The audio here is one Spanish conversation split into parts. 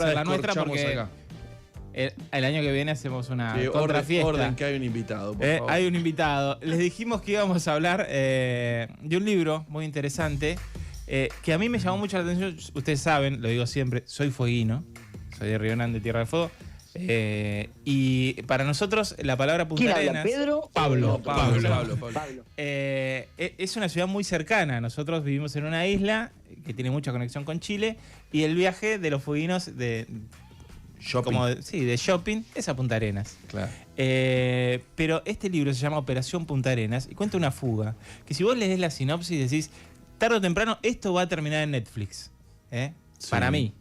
la nuestra porque acá. el año que viene hacemos una Sí, contrafiesta. orden, que hay un invitado, por favor. Hay un invitado. Les dijimos que íbamos a hablar de un libro muy interesante que a mí me llamó mucho la atención. Ustedes saben, lo digo siempre, soy fueguino, soy de Río Grande, Tierra del Fuego. Y para nosotros la palabra Punta Arenas... ¿Pedro? Pablo. Pablo. Es una ciudad muy cercana. Nosotros vivimos en una isla que tiene mucha conexión con Chile y el viaje de los fueguinos de shopping es a Punta Arenas. Claro. Pero este libro se llama Operación Punta Arenas y cuenta una fuga que si vos lees la sinopsis decís, tarde o temprano esto va a terminar en Netflix. Sí. Para mí.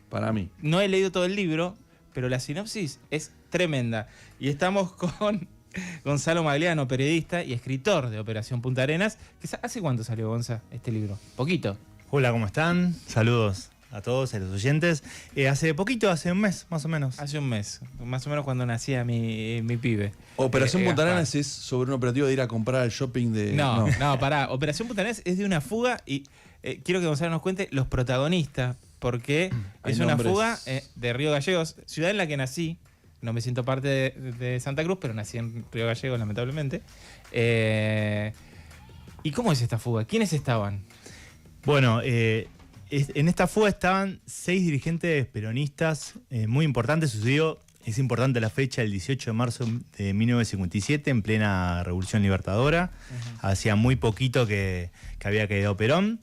Para mí. No he leído todo el libro, pero la sinopsis es tremenda. Y estamos con Gonzalo Magliano, periodista y escritor de Operación Punta Arenas. ¿Hace cuánto salió, Gonza, este libro? Poquito. Hola, ¿cómo están? Saludos a todos, a los oyentes. Hace poquito, hace un mes, más o menos. Hace un mes, más o menos cuando nacía mi pibe. Operación Punta Gaspar. Arenas es sobre un operativo de ir a comprar al shopping de... No, pará. Operación Punta Arenas es de una fuga y quiero que Gonzalo nos cuente los protagonistas, porque Hay es una nombres. fuga de Río Gallegos, ciudad en la que nací. No me siento parte de Santa Cruz, pero nací en Río Gallegos, lamentablemente. ¿Y cómo es esta fuga? ¿Quiénes estaban? Bueno, en esta fuga estaban 6 dirigentes peronistas muy importantes. Es importante la fecha, el 18 de marzo de 1957, en plena Revolución Libertadora. Hacía muy poquito que había caído Perón.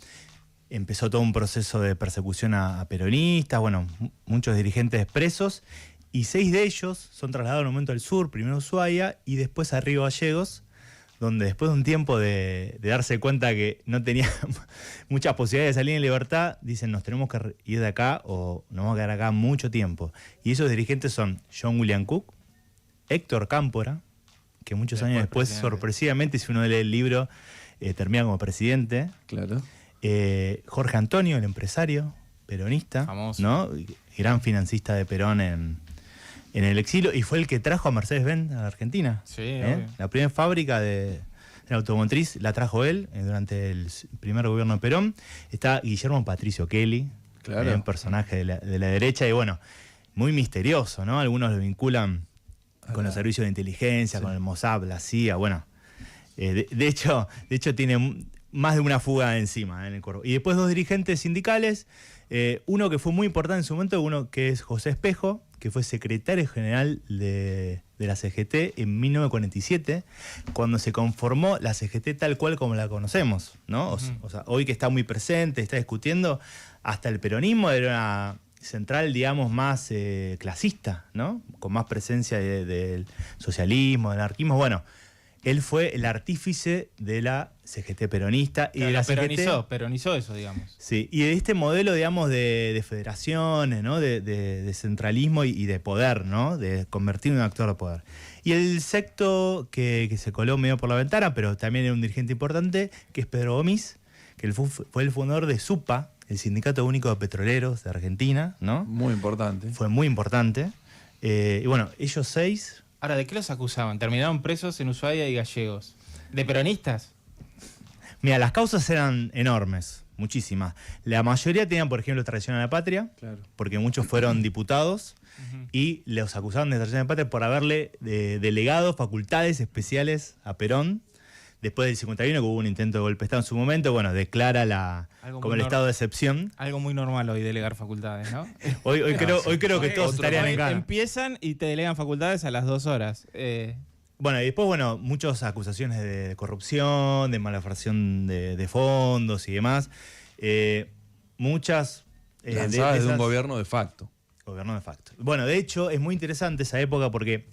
Empezó todo un proceso de persecución a peronistas, bueno, muchos dirigentes presos, y 6 de ellos son trasladados en un momento al sur, primero a Ushuaia y después a Río Gallegos, donde después de un tiempo de darse cuenta que no tenía muchas posibilidades de salir en libertad, dicen, nos tenemos que ir de acá o nos vamos a quedar acá mucho tiempo. Y esos dirigentes son John William Cook, Héctor Cámpora, que muchos años después, sorpresivamente, si uno lee el libro, termina como presidente. Claro. Jorge Antonio, el empresario peronista, famoso, ¿no? Gran financista de Perón en el exilio, y fue el que trajo a Mercedes-Benz a la Argentina. Sí, obvio. La primera fábrica de la automotriz la trajo él durante el primer gobierno de Perón. Está Guillermo Patricio Kelly, Claro. un personaje de la derecha, y bueno, muy misterioso, ¿no? Algunos lo vinculan con los servicios de inteligencia, con el Mossad, la CIA, bueno. De hecho tiene más de una fuga encima en el cuerpo. Y después 2 dirigentes sindicales, uno que fue muy importante en su momento, uno que es José Espejo, que fue secretario general de la CGT en 1947, cuando se conformó la CGT tal cual como la conocemos, ¿no? O sea, hoy que está muy presente, está discutiendo, hasta el peronismo era una central, digamos, más clasista, ¿no? Con más presencia del socialismo, del anarquismo, bueno. Él fue el artífice de la CGT peronista. Claro, y de la peronizó eso, digamos. Sí, y de este modelo, digamos, de federaciones, ¿no? De centralismo y de poder, ¿no? De convertir en un actor de poder. Y el sexto que se coló medio por la ventana, pero también era un dirigente importante, que es Pedro Gomis, que fue el fundador de SUPA, el Sindicato Único de Petroleros de Argentina, ¿no? Muy importante. Fue muy importante. Y bueno, ellos 6... Ahora, ¿de qué los acusaban? Terminaron presos en Ushuaia y Gallegos. ¿De peronistas? Mira, las causas eran enormes, muchísimas. La mayoría tenían, por ejemplo, traición a la patria, Claro. porque muchos fueron diputados, y los acusaban de traición a la patria por haberle delegado facultades especiales a Perón. Después del 51, que hubo un intento de golpe de Estado en su momento, bueno, declara como el estado de excepción. Algo muy normal hoy, delegar facultades, ¿no? Hoy creo que todos estarían en gana. Empiezan y te delegan facultades a las 2 horas. Bueno, y después, muchas acusaciones de corrupción, de malversación de fondos y demás. Muchas... Lanzadas de un gobierno de facto. Gobierno de facto. Bueno, de hecho, es muy interesante esa época porque,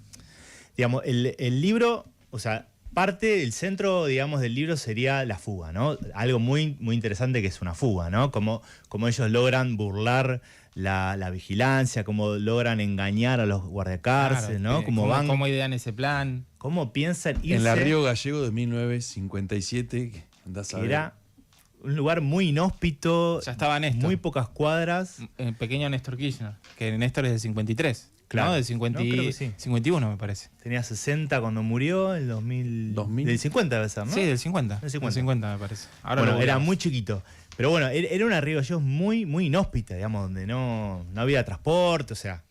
digamos, el libro, o sea, parte, el centro, digamos, del libro sería la fuga, ¿no? Algo muy, muy interesante que es una fuga, ¿no? Como ellos logran burlar la vigilancia, cómo logran engañar a los guardiacárceles, claro, ¿no? ¿Cómo idean ese plan? ¿Cómo piensan irse? En la Río Gallego de 1957, andás a ver. Era un lugar muy inhóspito, Ya estaba Néstor. muy pocas cuadras. El pequeño Néstor Kirchner, que Néstor es del 53. Claro. ¿No? Del 50, No, creo que sí. 51, me parece. Tenía 60 cuando murió, el 2000. Del 50 debe ser, ¿no? Sí, del 50. Del 50. Del 50, me parece. Ahora Bueno, lo era googleamos. muy chiquito. Pero bueno, era una Río Gallegos muy, muy inhóspita, digamos, donde no había transporte, o sea,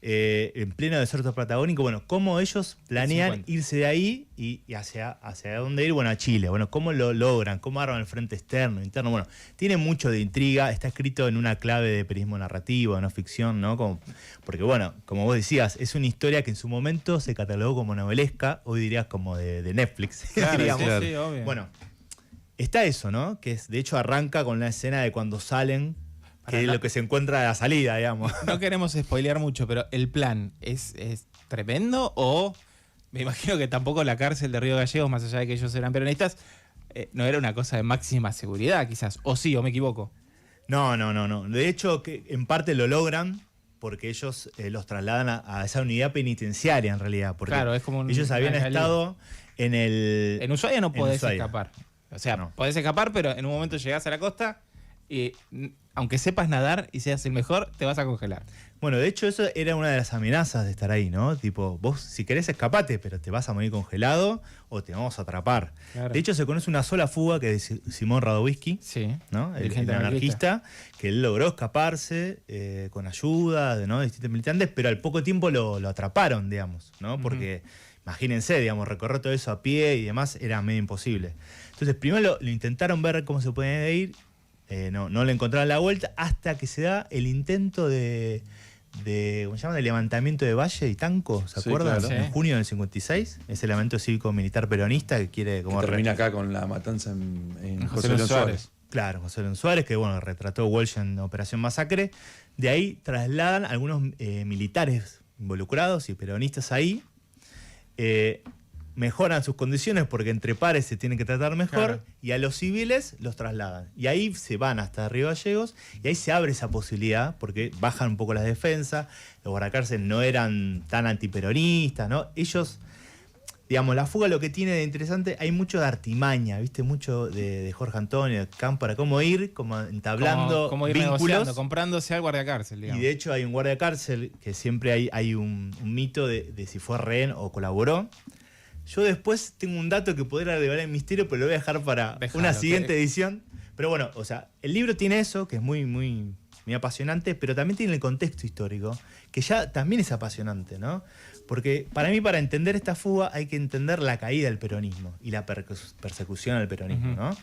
en pleno desierto patagónico. Bueno, cómo ellos planean 50. irse de ahí y hacia dónde ir. Bueno, a Chile. Bueno, cómo lo logran, cómo arman el frente externo, interno. Bueno, tiene mucho de intriga, está escrito en una clave de periodismo narrativo, no ficción, ¿no? Porque bueno, como vos decías, es una historia que en su momento se catalogó como novelesca, hoy dirías como de Netflix, Claro, digamos. sí, sí, obvio. Bueno, está eso, ¿no? Que de hecho arranca con la escena de cuando salen, que es lo que se encuentra a la salida, digamos. No queremos spoilear mucho, pero ¿el plan es tremendo o me imagino que tampoco la cárcel de Río Gallegos, más allá de que ellos eran peronistas, no era una cosa de máxima seguridad quizás? ¿O sí, o me equivoco? No. De hecho, que en parte lo logran porque ellos los trasladan a esa unidad penitenciaria en realidad. Porque Claro, es como ellos habían una estado en el... En Ushuaia no podés Ushuaia. escapar. O sea, No. podés escapar, pero en un momento llegás a la costa y aunque sepas nadar y seas el mejor, te vas a congelar. Bueno, de hecho eso era una de las amenazas de estar ahí, ¿no? Tipo, vos si querés escapate, pero te vas a morir congelado o te vamos a atrapar. Claro. De hecho se conoce una sola fuga que es de Simón Radowisky, Sí. ¿no? El Dirigente anarquista, que él logró escaparse con ayuda de distintos militantes, pero al poco tiempo lo atraparon, digamos, ¿no? Porque imagínense, digamos, recorrer todo eso a pie y demás era medio imposible. Entonces primero lo intentaron ver cómo se puede ir, no le encontraron la vuelta hasta que se da el intento de ¿cómo se llama? De levantamiento de Valle y Tanco, ¿se Sí, acuerdan? claro. En Sí. junio del 56, ese elemento cívico-militar peronista que quiere como Que termina acá con la matanza en José José León León Suárez. Claro, José León Suárez, que bueno, retrató Walsh en Operación Masacre. De ahí trasladan algunos militares involucrados y peronistas ahí. Mejoran sus condiciones porque entre pares se tienen que tratar mejor. Claro. Y a los civiles los trasladan. Y ahí se van hasta Río Gallegos y ahí se abre esa posibilidad porque bajan un poco las defensas. Los guardacárceles no eran tan antiperonistas, ¿no? Ellos... Digamos, la fuga lo que tiene de interesante, hay mucho de artimaña, ¿viste? Mucho de Jorge Antonio, de Cámpora, cómo ir, como entablando Cómo ir vínculos. negociando, comprándose al guardiacárcel, Y digamos. de hecho hay un guardia cárcel que siempre hay un mito de si fue rehén o colaboró. Yo después tengo un dato que podría revelar el misterio, pero lo voy a dejar para Déjalo, una siguiente que- edición. Pero bueno, o sea, el libro tiene eso, que es muy, muy, muy apasionante, pero también tiene el contexto histórico, que ya también es apasionante, ¿no? Porque para mí, para entender esta fuga, hay que entender la caída del peronismo y la persecución al peronismo, Ujú. ¿no?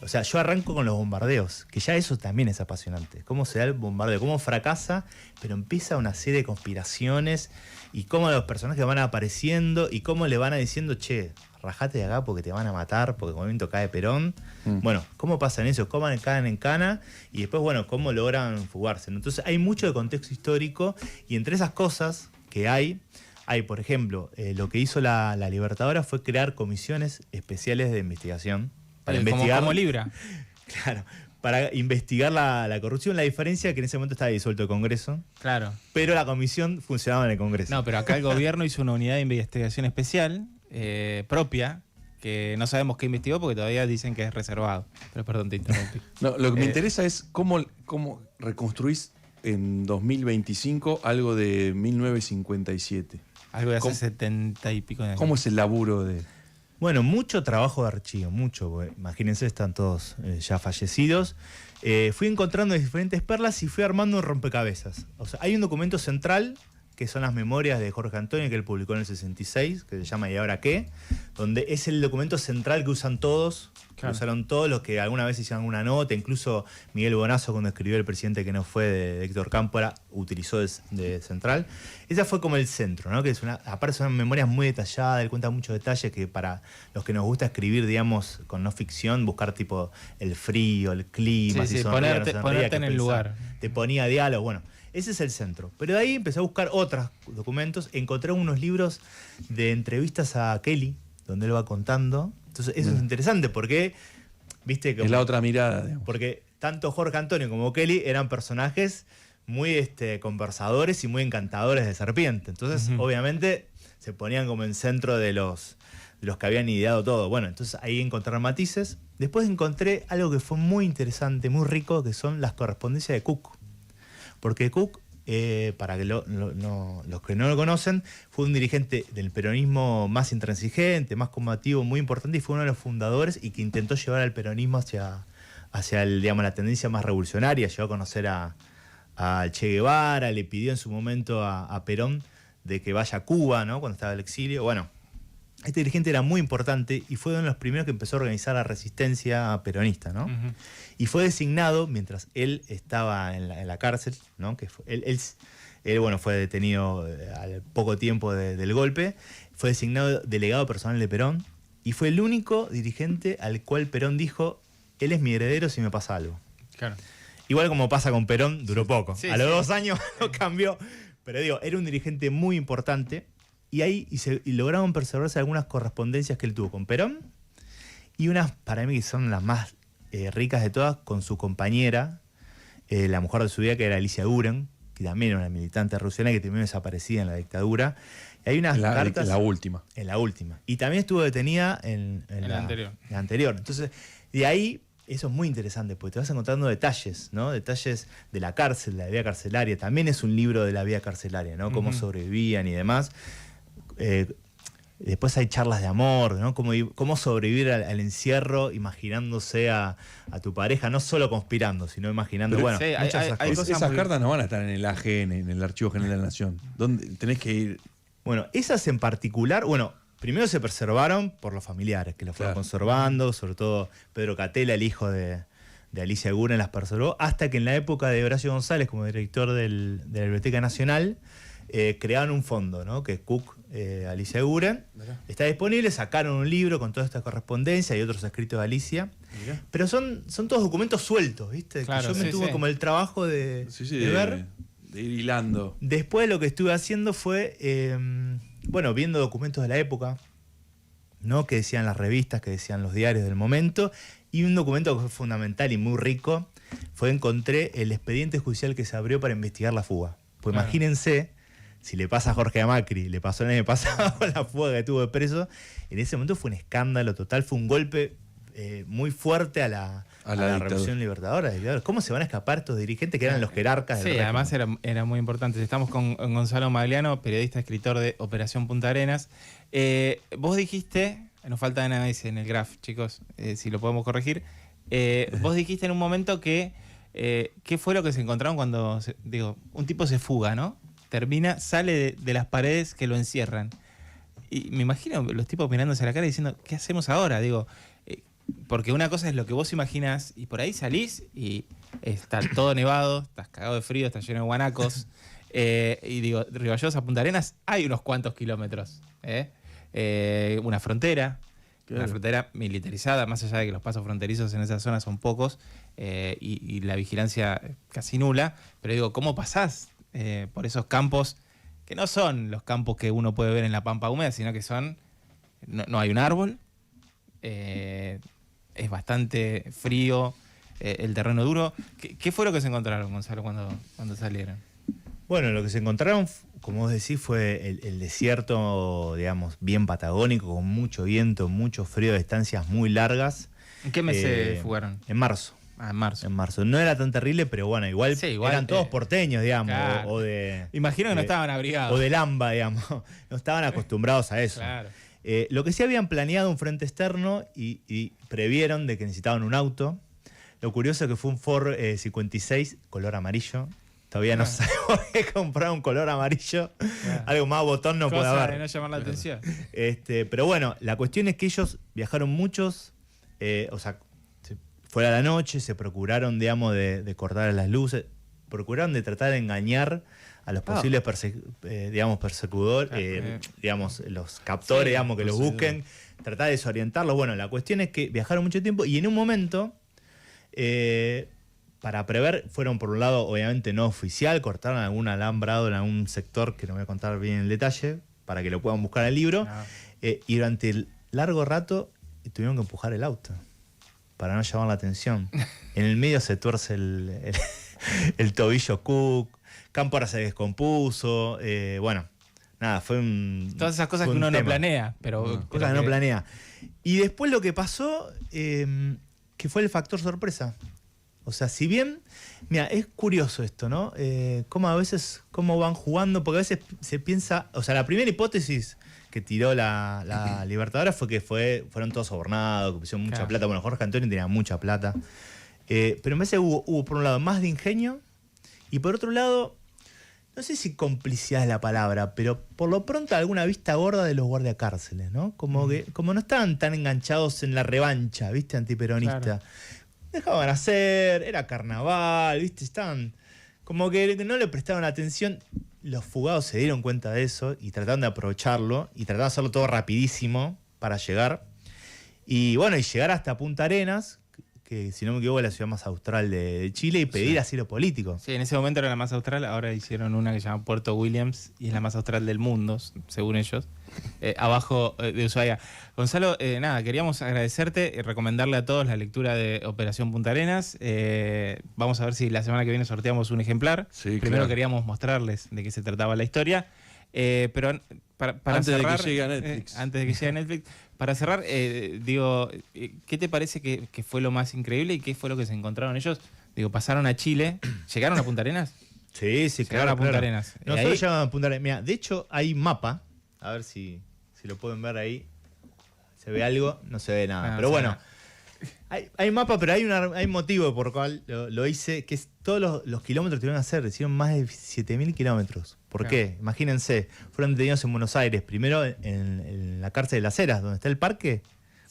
O sea, yo arranco con los bombardeos, que ya eso también es apasionante. Cómo se da el bombardeo, cómo fracasa, pero empieza una serie de conspiraciones y cómo los personajes van apareciendo y cómo le van a diciendo, che, rajate de acá porque te van a matar, porque en un momento cae Perón. Bueno, ¿cómo pasan eso? ¿Cómo caen en cana? Y después, bueno, ¿cómo logran fugarse? Entonces hay mucho de contexto histórico y entre esas cosas que hay, por ejemplo, lo que hizo la Libertadora fue crear comisiones especiales de investigación para investigar. Como Libra. Claro, para investigar la corrupción. La diferencia es que en ese momento estaba disuelto el Congreso, Claro. pero la comisión funcionaba en el Congreso. No, pero acá el gobierno hizo una unidad de investigación especial propia que no sabemos qué investigó porque todavía dicen que es reservado. Pero perdón, te interrumpí. No, lo que me interesa es cómo reconstruís en 2025 algo de 1957. Algo de hace ¿Cómo? 70 y pico de años. ¿Cómo es el laburo de...? Bueno, mucho trabajo de archivo, mucho. Porque imagínense, están todos ya fallecidos. Fui encontrando diferentes perlas y fui armando un rompecabezas. O sea, hay un documento central, que son las memorias de Jorge Antonio, que él publicó en el 66, que se llama ¿Y ahora qué? Donde es el documento central que usan todos, Claro. que usaron todos los que alguna vez hicieron alguna nota, incluso Miguel Bonazo cuando escribió El presidente que no fue de Héctor Cámpora, utilizó de central. Esa fue como el centro, ¿no? Que es aparte son memorias muy detalladas, él cuenta muchos detalles que para los que nos gusta escribir, digamos, con no ficción, buscar tipo el frío, el clima, Sí, si sí, sonreía, ponerte no sonreía, en qué el pensaba. lugar. Te ponía diálogo, bueno. Ese es el centro. Pero de ahí empecé a buscar otros documentos. Encontré unos libros de entrevistas a Kelly, donde él va contando. Entonces, eso es interesante porque, viste, Es la otra mirada, digamos. porque tanto Jorge Antonio como Kelly eran personajes muy conversadores y muy encantadores de serpiente. Entonces, Ujú. obviamente, se ponían como en centro de los que habían ideado todo. Bueno, entonces ahí encontré matices. Después encontré algo que fue muy interesante, muy rico, que son las correspondencias de Cook. Porque Cook, para que los que no lo conocen, fue un dirigente del peronismo más intransigente, más combativo, muy importante, y fue uno de los fundadores y que intentó llevar al peronismo hacia hacia digamos, la tendencia más revolucionaria, llegó a conocer a Che Guevara, le pidió en su momento a Perón de que vaya a Cuba, ¿no? Cuando estaba en el exilio. Bueno, este dirigente era muy importante y fue uno de los primeros que empezó a organizar la resistencia peronista, ¿no? Ujú. Y fue designado, mientras él estaba en la cárcel, ¿no? Que él, bueno, fue detenido al poco tiempo del golpe, fue designado delegado personal de Perón y fue el único dirigente al cual Perón dijo, él es mi heredero si me pasa algo. Claro. Igual como pasa con Perón, duró poco. Sí, a los sí. 2 años lo cambió. Pero digo, era un dirigente muy importante y ahí y lograron preservarse algunas correspondencias que él tuvo con Perón y unas, para mí, que son las más ricas de todas, con su compañera, la mujer de su vida, que era Alicia Guren, que también era una militante revolucionaria que terminó desaparecida en la dictadura. Y hay unas cartas... La última. En la última. Y también estuvo detenida en la anterior. En la anterior. Entonces, de ahí, eso es muy interesante, porque te vas encontrando detalles, ¿no? Detalles de la cárcel, de la vida carcelaria. También es un libro de la vida carcelaria, ¿no? Cómo sobrevivían y demás. Después hay charlas de amor, ¿no? Cómo sobrevivir al encierro imaginándose a tu pareja, no solo conspirando, sino imaginando, Pero bueno, sí, muchas hay esas cosas. cosas Esas muy- cartas no van a estar en el AGN, en el Archivo General de la Nación. ¿Dónde tenés que ir? Bueno, esas en particular, bueno, primero se preservaron por los familiares, que las fueron Claro. conservando, sobre todo Pedro Catela, el hijo de Alicia Guren, las preservó, hasta que en la época de Horacio González, como director de la Biblioteca Nacional, crearon un fondo, ¿no? Que es Cook, Alicia Guren. Está disponible, sacaron un libro con toda esta correspondencia y otros escritos de Alicia. Mirá. Pero son todos documentos sueltos, ¿viste? Que Claro, yo me sí, tuve sí. como el trabajo de ver. De ir hilando. Después lo que estuve haciendo fue, bueno, viendo documentos de la época, ¿no? Que decían las revistas, que decían los diarios del momento, y un documento que fue fundamental y muy rico, encontré el expediente judicial que se abrió para investigar la fuga. Pues Claro. imagínense, si le pasa a Jorge Macri, le pasó el año pasado con la fuga que tuvo de preso, en ese momento fue un escándalo total, fue un golpe muy fuerte a la dictadura. Revolución Libertadora. ¿Cómo se van a escapar estos dirigentes que eran los jerarcas del Sí, régimen? además era muy importante. Estamos con Gonzalo Magliano, periodista, escritor de Operación Punta Arenas. Vos dijiste, nos falta análisis en el graph, chicos, si lo podemos corregir. Vos dijiste en un momento que ¿qué fue lo que se encontraron cuando, un tipo se fuga, ¿no? Termina, sale de las paredes que lo encierran. Y me imagino los tipos mirándose a la cara y diciendo, ¿qué hacemos ahora? Porque una cosa es lo que vos imaginás y por ahí salís y está todo nevado, estás cagado de frío, estás lleno de guanacos. Y digo, de Riballos a Punta Arenas hay unos cuantos kilómetros. Una frontera, Claro. una frontera militarizada, más allá de que los pasos fronterizos en esa zona son pocos y la vigilancia casi nula. Pero digo, ¿cómo pasás por esos campos que no son los campos que uno puede ver en la pampa húmeda, sino que son, no hay un árbol, es bastante frío, el terreno duro? ¿Qué fue lo que se encontraron, Gonzalo, cuando salieron? Bueno, lo que se encontraron, como vos decís, fue el desierto, digamos, bien patagónico, con mucho viento, mucho frío, distancias muy largas. ¿En qué mes se fugaron? En marzo. Ah, en marzo. En marzo. No era tan terrible, pero bueno, igual, Sí, igual, eran todos porteños, digamos, claro. o de... Imagino que no estaban abrigados. O de Lamba, digamos. No estaban acostumbrados a eso. Claro. Lo que sí habían planeado un frente externo y previeron de que necesitaban un auto. Lo curioso es que fue un Ford 56 color amarillo. Todavía no sabemos por qué comprar un color amarillo. Claro. Algo más botón no puede Cosa haber. de no llamar la atención. Pero bueno, la cuestión es que ellos viajaron muchos, fuera de la noche, se procuraron, digamos, de cortar las luces, procuraron de tratar de engañar a los posibles persecutores, digamos, los captores, Sí, digamos, que los busquen, tratar de desorientarlos. Bueno, la cuestión es que viajaron mucho tiempo y en un momento, para prever, fueron por un lado, obviamente no oficial, cortaron algún alambrado en algún sector, que no voy a contar bien el detalle, para que lo puedan buscar en el libro, y durante el largo rato tuvieron que empujar el auto para no llamar la atención. En el medio se tuerce el tobillo Cook, Cámpora se descompuso, bueno, nada, fue un... Todas esas cosas fue que un uno no tema. planea, pero... Cosas que no planea. Y después lo que pasó, que fue el factor sorpresa. O sea, si bien, mira, es curioso esto, ¿no? Cómo a veces, cómo van jugando, porque a veces se piensa, o sea, la primera hipótesis que tiró la Libertadora fue que fueron todos sobornados, que pusieron mucha Claro. plata. Bueno, Jorge Antonio tenía mucha plata. Pero me parece que hubo por un lado más de ingenio y por otro lado, no sé si complicidad es la palabra, pero por lo pronto alguna vista gorda de los guardiacárceles, ¿no? Como no estaban tan enganchados en la revancha, ¿viste? Antiperonista. Claro. Dejaban hacer, era carnaval, ¿viste? Estaban como que no le prestaban atención. Los fugados se dieron cuenta de eso y trataron de aprovecharlo y trataron de hacerlo todo rapidísimo para llegar. Y bueno, y llegar hasta Punta Arenas, que si no me equivoco es la ciudad más austral de Chile, y pedir asilo político. Sí, en ese momento era la más austral, ahora hicieron una que se llama Puerto Williams y es la más austral del mundo, según ellos, abajo de Ushuaia. Gonzalo, nada, queríamos agradecerte y recomendarle a todos la lectura de Operación Punta Arenas. Vamos a ver si la semana que viene sorteamos un ejemplar. Sí, Primero claro. queríamos mostrarles de qué se trataba la historia. Pero para Antes de que cerrar, llegue a Netflix. antes de que llegue a Netflix, para cerrar, digo, ¿qué te parece que fue lo más increíble y qué fue lo que se encontraron ellos? Digo, pasaron a Chile, ¿llegaron a Punta Arenas? Sí, sí, Llegaron a Punta Arenas. Nosotros Ahí- llegamos a Punta Arenas. Mira, de hecho hay mapa, a ver si lo pueden ver ahí. ¿Se ve algo? No se ve nada. No, Pero se ve bueno, nada. hay mapa, pero hay un motivo por el cual lo hice, que es todos los kilómetros que tuvieron que hacer. Hicieron más de 7.000 kilómetros. ¿Por Claro. qué? Imagínense, fueron detenidos en Buenos Aires, primero en la cárcel de Las Heras, donde está el parque.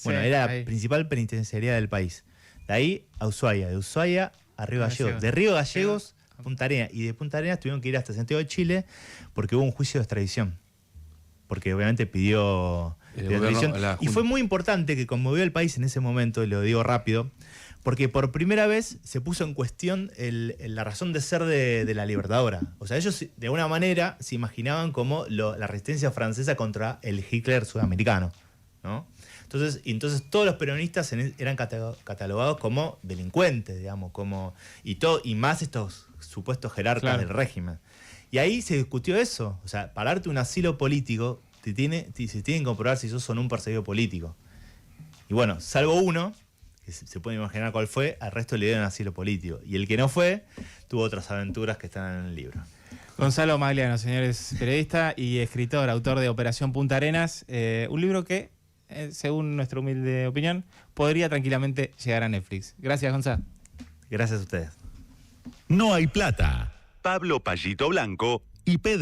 Bueno, Sí, era la ahí. principal penitenciaría del país. De ahí a Ushuaia, de Ushuaia a Río Gallegos. Gallegos. De Río Gallegos a Punta Arenas. Y de Punta Arenas tuvieron que ir hasta Santiago de Chile porque hubo un juicio de extradición. Porque obviamente pidió El la gobierno, extradición. la Y Junta. fue muy importante que conmovió al país en ese momento, y lo digo rápido, porque por primera vez se puso en cuestión la razón de ser de la Libertadora. O sea, ellos de alguna manera se imaginaban como la resistencia francesa contra el Hitler sudamericano, ¿no? Entonces todos los peronistas eran catalogados como delincuentes, digamos, y más estos supuestos jerarcas Claro. del régimen. Y ahí se discutió eso. O sea, para darte un asilo político, se tiene que comprobar si sos o no un perseguido político. Y bueno, salvo uno, que se puede imaginar cuál fue, al resto le dieron asilo político. Y el que no fue, tuvo otras aventuras que están en el libro. Gonzalo Magliano, señores, periodista y escritor, autor de Operación Punta Arenas, un libro que, según nuestra humilde opinión, podría tranquilamente llegar a Netflix. Gracias, Gonzalo. Gracias a ustedes. No hay plata. Pablo Pallito Blanco y Pedro